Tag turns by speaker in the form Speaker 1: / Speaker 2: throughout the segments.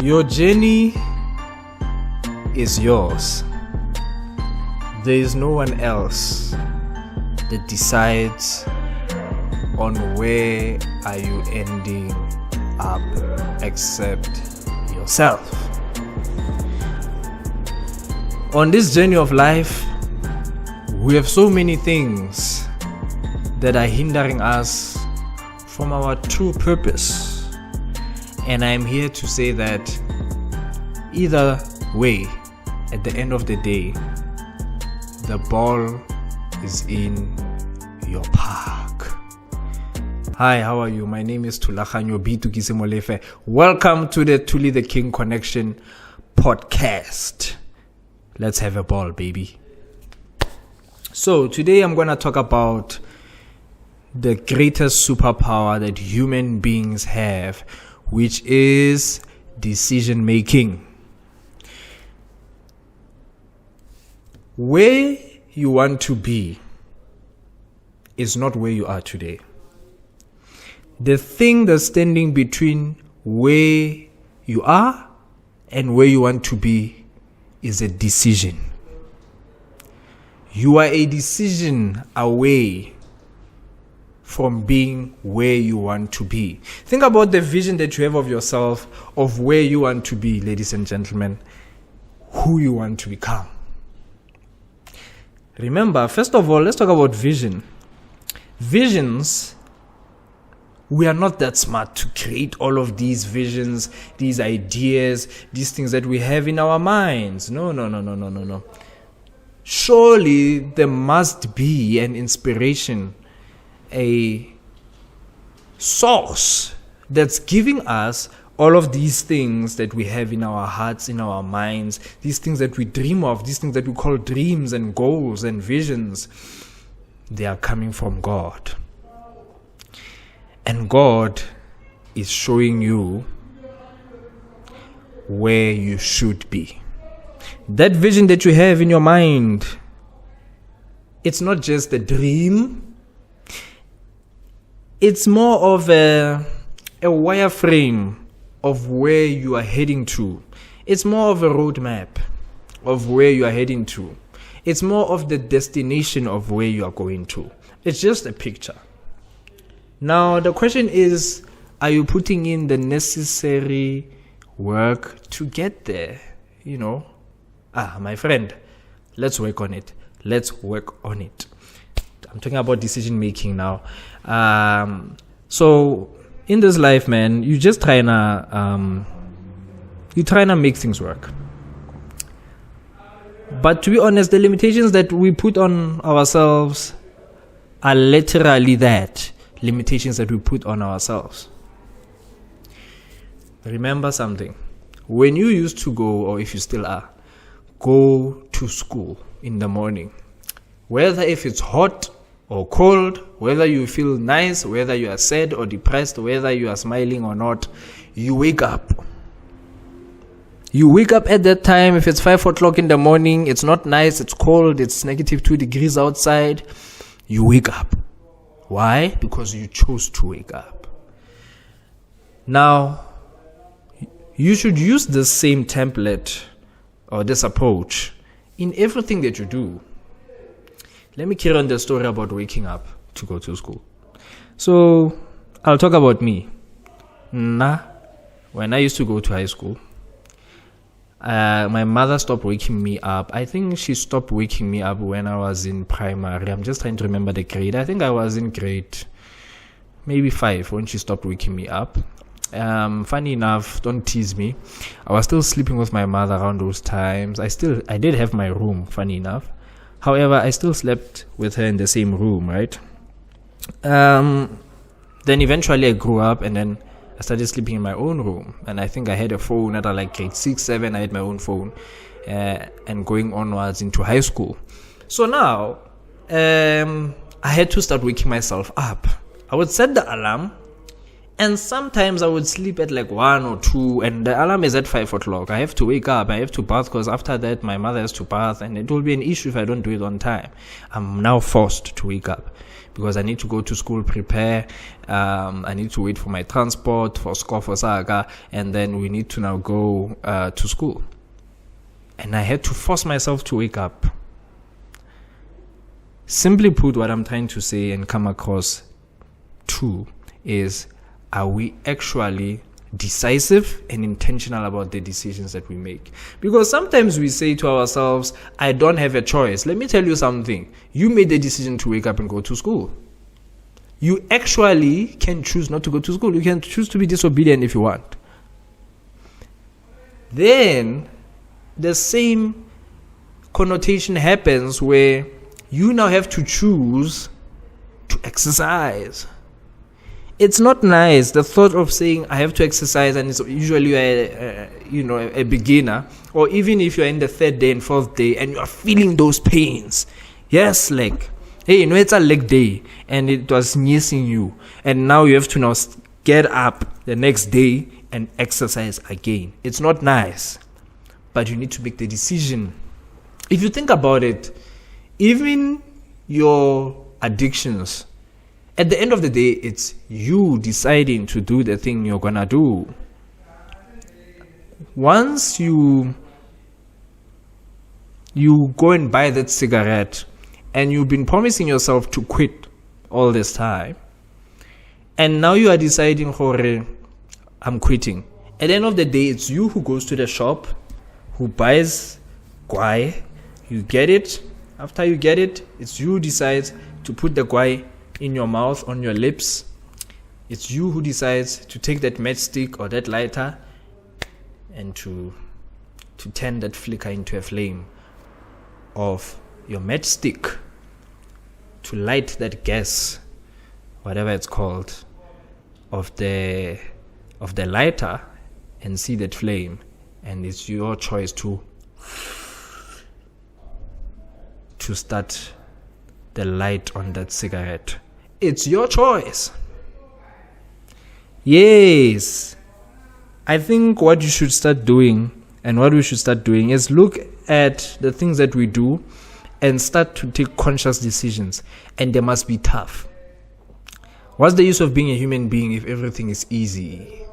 Speaker 1: Your journey is yours. There is no one else that decides on where are you ending up except yourself. On this journey of life, we have so many things that are hindering us from our true purpose. And I'm here to say that either way, at the end of the day, the ball is in your park. Hi, how are you? My name is Thuli. Welcome to the Thuli the King Connection podcast. Let's have a ball, baby. So today I'm going to talk about the greatest superpower that human beings have, which is decision making. Where you want to be is not where you are today. The thing that's standing between where you are and where you want to be is a decision. You are a decision away from being where you want to be. Think about the vision that you have of yourself, of where you want to be, ladies and gentlemen, who you want to become. Remember, first of all, let's talk about vision. Visions, we are not that smart to create all of these visions, these ideas, these things that we have in our minds. No. Surely there must be an inspiration, a source that's giving us all of these things that we have in our hearts, in our minds, these things that we dream of, these things that we call dreams and goals and visions. They are coming from God. And God is showing you where you should be. That vision that you have in your mind, it's not just a dream. It's more of a wireframe of where you are heading to. It's more of a roadmap of where you are heading to. It's more of the destination of where you are going to. It's just a picture. Now, the question is, are you putting in the necessary work to get there? My friend, let's work on it. I'm talking about decision making now. So in this life, man, you just trying to make things work. But to be honest, the limitations that we put on ourselves are literally that. Limitations that we put on ourselves. Remember something. When you used to go, or if you still are, go to school in the morning, whether if it's hot or cold, whether you feel nice, whether you are sad or depressed, whether you are smiling or not, you wake up. You wake up at that time. If it's 5 o'clock in the morning, it's not nice, it's cold, it's -2 degrees outside, you wake up. Why? Because you chose to wake up. Now, you should use this same template or this approach in everything that you do. Let me carry on the story about waking up to go to school. So, I'll talk about me. When I used to go to high school, my mother stopped waking me up. I think she stopped waking me up when I was in primary. I'm just trying to remember the grade. I think I was in grade maybe 5 when she stopped waking me up. Funny enough, don't tease me, I was still sleeping with my mother around those times. I did have my room, funny enough. However, I still slept with her in the same room, right? Then eventually I grew up, and then I started sleeping in my own room. And I think I had a phone at like grade 6, 7. I had my own phone, and going onwards into high school. So now, I had to start waking myself up. I would set the alarm And sometimes I would sleep at like 1 or 2, and the alarm is at 5 o'clock. I have to wake up, I have to bath, because after that my mother has to bath, and it will be an issue if I don't do it on time. I'm now forced to wake up because I need to go to school, prepare, I need to wait for my transport, for Saga, and then we need to now go to school. And I had to force myself to wake up. Simply put, what I'm trying to say and come across to is, are we actually decisive and intentional about the decisions that we make? Because sometimes we say to ourselves, I don't have a choice. Let me tell you something. You made the decision to wake up and go to school. You actually can choose not to go to school. You can choose to be disobedient if you want. Then the same connotation happens where you now have to choose to exercise. It's not nice, the thought of saying I have to exercise, and it's usually a beginner, or even if you're in the 3rd day and 4th day and you are feeling those pains. Yes, like, hey, it's a leg day and it was missing you, and now you have to now get up the next day and exercise again. It's not nice, but you need to make the decision. If you think about it, even your addictions, at the end of the day, it's you deciding to do the thing you're gonna do. Once you go and buy that cigarette, and you've been promising yourself to quit all this time, and now you are deciding, I'm quitting. At the end of the day, it's you who goes to the shop, who buys guai, you get it. After you get it, it's you who decides to put the guai in your mouth, on your lips. It's you who decides to take that matchstick or that lighter and to turn that flicker into a flame of your matchstick, to light that gas, whatever it's called, of the lighter, and see that flame. And it's your choice to start the light on that cigarette. It's your choice. Yes. I think what you should start doing, and what we should start doing, is look at the things that we do and start to take conscious decisions. And they must be tough. What's the use of being a human being if everything is easy?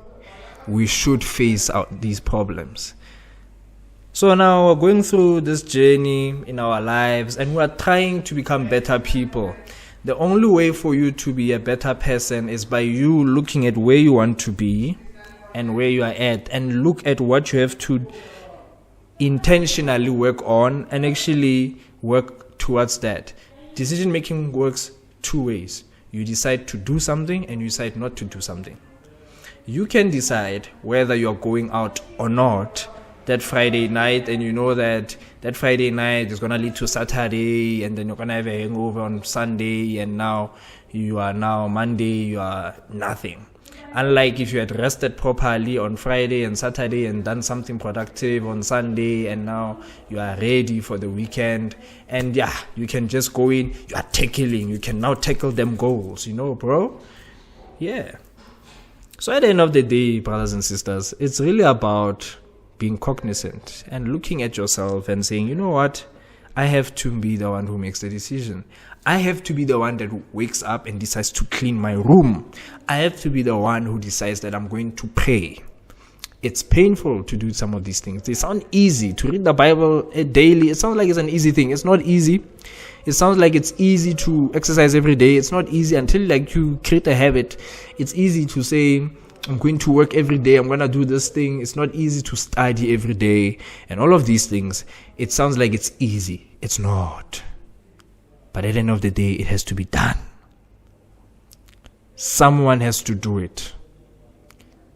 Speaker 1: We should face out these problems. So now we're going through this journey in our lives, and we're trying to become better people. The only way for you to be a better person is by you looking at where you want to be and where you are at, and look at what you have to intentionally work on and actually work towards that. Decision making works 2 ways. You decide to do something and you decide not to do something. You can decide whether you're going out or not that Friday night, and you know that Friday night is going to lead to Saturday, and then you're going to have a hangover on Sunday, and now Monday, you are nothing. Unlike if you had rested properly on Friday and Saturday and done something productive on Sunday, and now you are ready for the weekend, and you can just go in, you are tackling, you can now tackle them goals, bro. Yeah. So at the end of the day, brothers and sisters, it's really about being cognizant and looking at yourself and saying, you know what, I have to be the one who makes the decision. I have to be the one that wakes up and decides to clean my room. I have to be the one who decides that I'm going to pray. It's painful to do some of these things. They sound easy. To read the Bible daily, it sounds like it's an easy thing. It's not easy. It sounds like it's easy to exercise every day. It's not easy until you create a habit. It's easy to say, I'm going to work every day, I'm going to do this thing. It's not easy to study every day. And all of these things, it sounds like it's easy. It's not. But at the end of the day, it has to be done. Someone has to do it.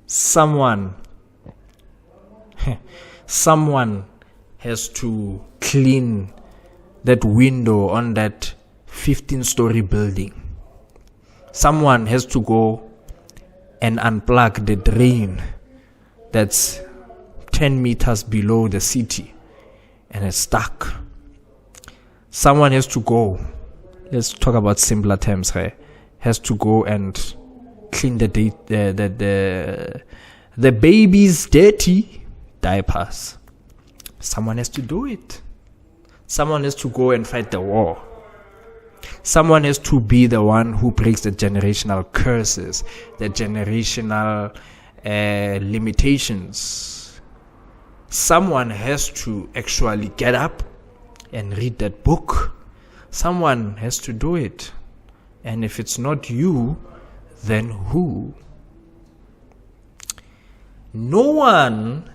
Speaker 1: Someone has to clean that window on that 15-story building. Someone has to go and unplug the drain that's 10 meters below the city and it's stuck. Someone has to go, let's talk about simpler terms here, has to go and clean the baby's dirty diapers. Someone has to do it. Someone has to go and fight the war. Someone has to be the one who breaks the generational curses, the generational limitations. Someone has to actually get up and read that book. Someone has to do it. And if it's not you, then who? No one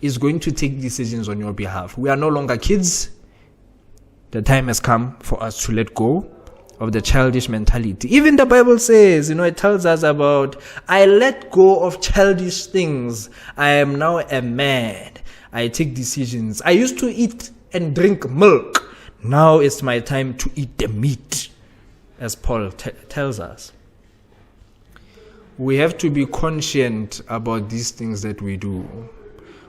Speaker 1: is going to take decisions on your behalf. We are no longer kids. The time has come for us to let go of the childish mentality. Even the Bible says, it tells us about, I let go of childish things. I am now a man. I take decisions. I used to eat and drink milk. Now it's my time to eat the meat, as Paul tells us. We have to be conscient about these things that we do.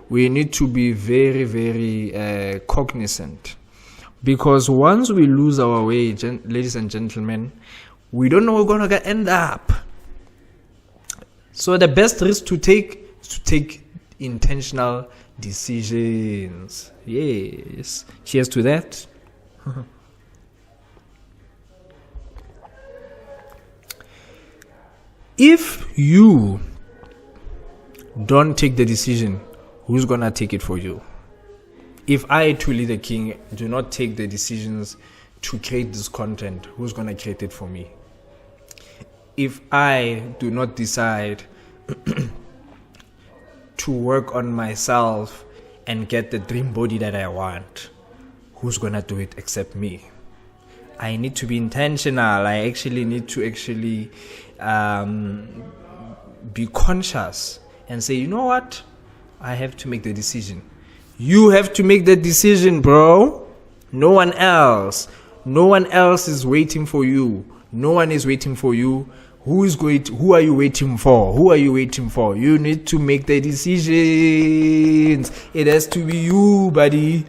Speaker 1: We need to be very, very cognizant. Because once we lose our way, ladies and gentlemen, we don't know where we're going to end up. So the best risk to take is to take intentional decisions. Yes. Cheers to that. If you don't take the decision, who's going to take it for you? If I, Thuli the King, do not take the decisions to create this content, who's going to create it for me? If I do not decide to work on myself and get the dream body that I want, who's going to do it except me? I need to be intentional. I actually need to be conscious and say, you know what? I have to make the decision. You have to make the decision, bro. No one else. No one else is waiting for you. No one is waiting for you. Who are you waiting for? Who are you waiting for? You need to make the decisions. It has to be you, buddy.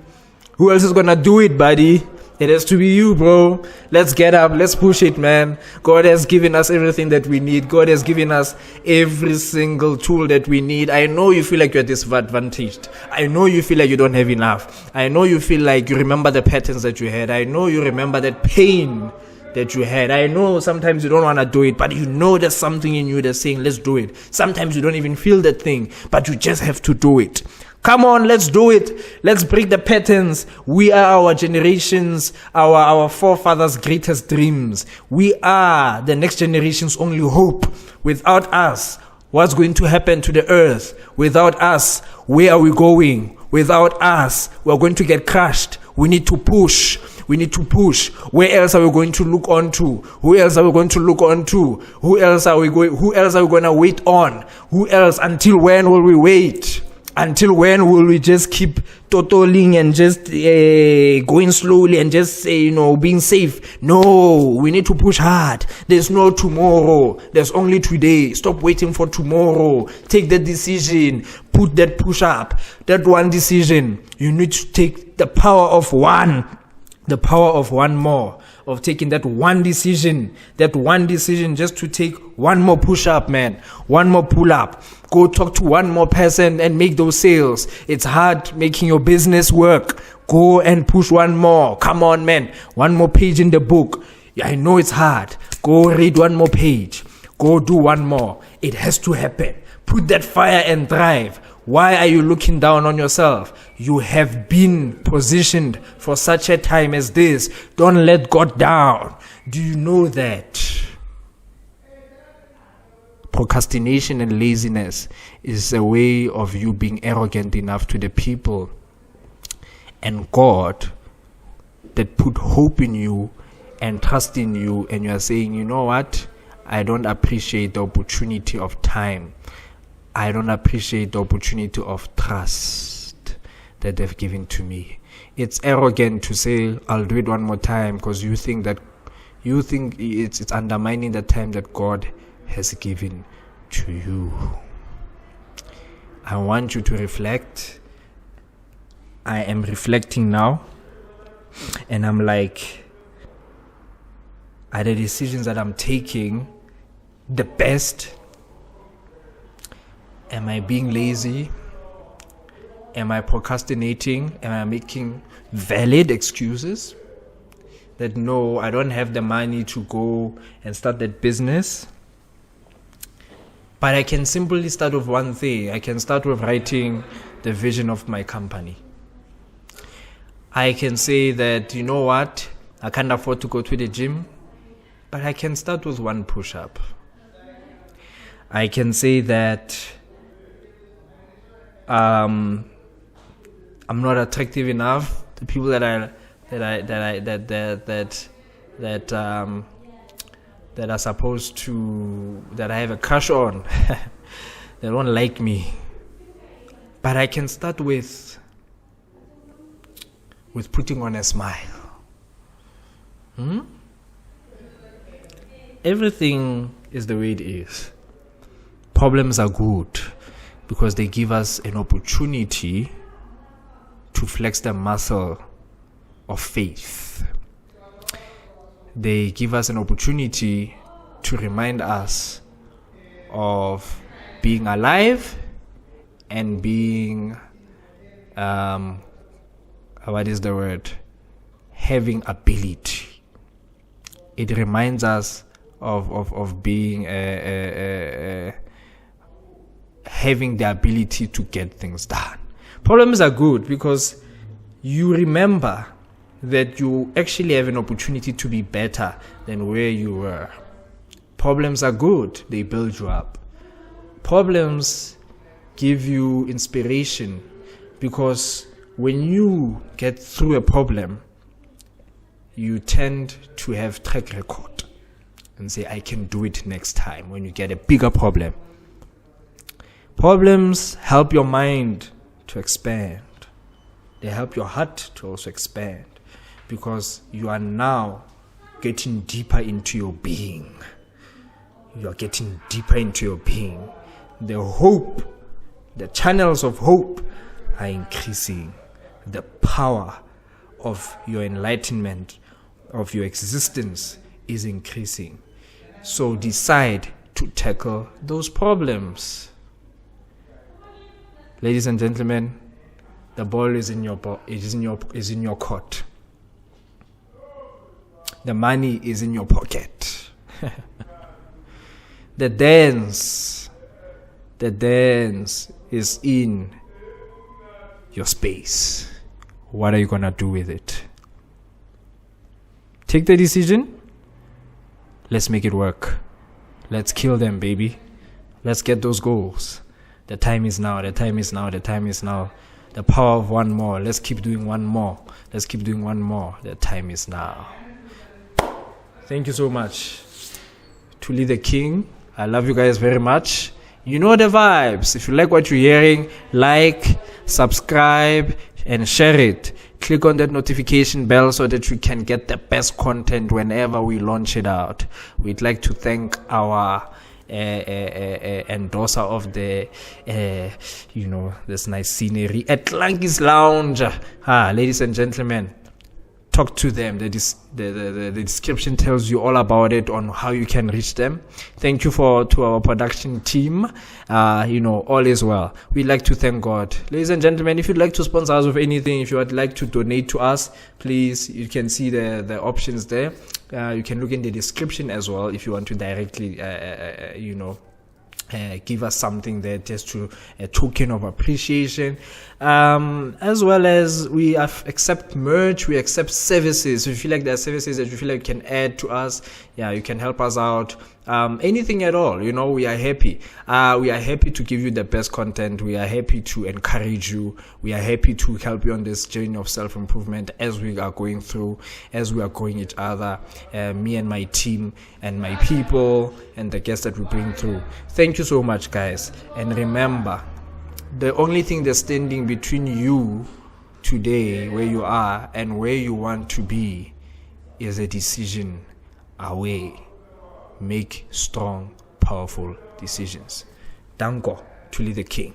Speaker 1: Who else is gonna do it, buddy? It has to be you, bro. Let's get up. Let's push it, man. God has given us everything that we need. God has given us every single tool that we need. I know you feel like you're disadvantaged. I know you feel like you don't have enough. I know you feel like you remember the patterns that you had. I know you remember that pain that you had. I know sometimes you don't want to do it, but you know there's something in you that's saying, let's do it. Sometimes you don't even feel that thing, but you just have to do it. Come on, let's do it. Let's break the patterns. We are our generations, our forefathers' greatest dreams. We are the next generation's only hope. Without us, what's going to happen to the earth? Without us, where are we going? Without us, we're going to get crushed. We need to push. We need to push. Where else are we going to look on to? Who else are we going to look on to? Who else are we going to wait on? Who else? Until when will we wait? Until when will we just keep totaling and just going slowly and just being safe? No, we need to push hard. There's no tomorrow. There's only today. Stop waiting for tomorrow. Take that decision. Put that push up. That one decision. You need to take the power of one. The power of one more. Of taking that one decision just to take one more push up, man. One more pull up. Go talk to one more person and make those sales. It's hard making your business work. Go and push one more. Come on, man. One more page in the book. Yeah, I know it's hard. Go read one more page. Go do one more. It has to happen. Put that fire and drive. Why are you looking down on yourself? You have been positioned for such a time as this. Don't let God down. Do you know that? Procrastination and laziness is a way of you being arrogant enough to the people and God that put hope in you and trust in you, and you are saying, you know what? I don't appreciate the opportunity of time. I don't appreciate the opportunity of trust that they've given to me. It's arrogant to say, I'll do it one more time, because you think it's undermining the time that God has given to you. I want you to reflect. I am reflecting now, and I'm like, are the decisions that I'm taking the best? Am I being lazy? Am I procrastinating? Am I making valid excuses that no, I don't have the money to go and start that business? But I can simply start with one thing. I can start with writing the vision of my company. I can say that, you know what, I can't afford to go to the gym, but I can start with one push-up. I can say that I'm not attractive enough. The people that are supposed to, that I have a crush on, they don't like me. But I can start with putting on a smile. Everything is the way it is. Problems are good because they give us an opportunity to flex the muscle of faith. They give us an opportunity to remind us of being alive and being, having ability. It reminds us of being having the ability to get things done. Problems are good because you remember that you actually have an opportunity to be better than where you were. Problems are good. They build you up. Problems give you inspiration because when you get through a problem, you tend to have track record and say, I can do it next time when you get a bigger problem. Problems help your mind to expand. They help your heart to also expand because you are now getting deeper into your being. You are getting deeper into your being. The hope, the channels of hope are increasing. The power of your enlightenment, of your existence is increasing. So decide to tackle those problems. Ladies and gentlemen, the ball is in your court. The money is in your pocket. The dance is in your space. What are you gonna do with it? Take the decision. Let's make it work. Let's kill them, baby. Let's get those goals. The time is now. The time is now. The time is now. The power of one more. Let's keep doing one more. Let's keep doing one more. The time is now. Thank you so much. Thuli the King. I love you guys very much. You know the vibes. If you like what you're hearing, like, subscribe, and share it. Click on that notification bell so that you can get the best content whenever we launch it out. We'd like to thank our endorser of the this nice scenery at Tlankis Lounge. Ladies and gentlemen, talk to them. The description tells you all about it, on how you can reach them. Thank you to our production team. All is well. We'd like to thank God. Ladies and gentlemen, if you'd like to sponsor us with anything, if you would like to donate to us, please, you can see the options there. You can look in the description as well if you want to directly give us something there, just to a token of appreciation, as well as we accept merch, we accept services. If you feel like there are services that you feel like you can add to us, you can help us out. Anything at all, we are happy. We are happy to give you the best content. We are happy to encourage you. We are happy to help you on this journey of self-improvement as we are going through, as we are growing each other, me and my team and my people and the guests that we bring through. Thank you so much, guys. And remember, the only thing that's standing between you today, where you are and where you want to be, is a decision away. Make strong, powerful decisions. Danko, Thuli the King.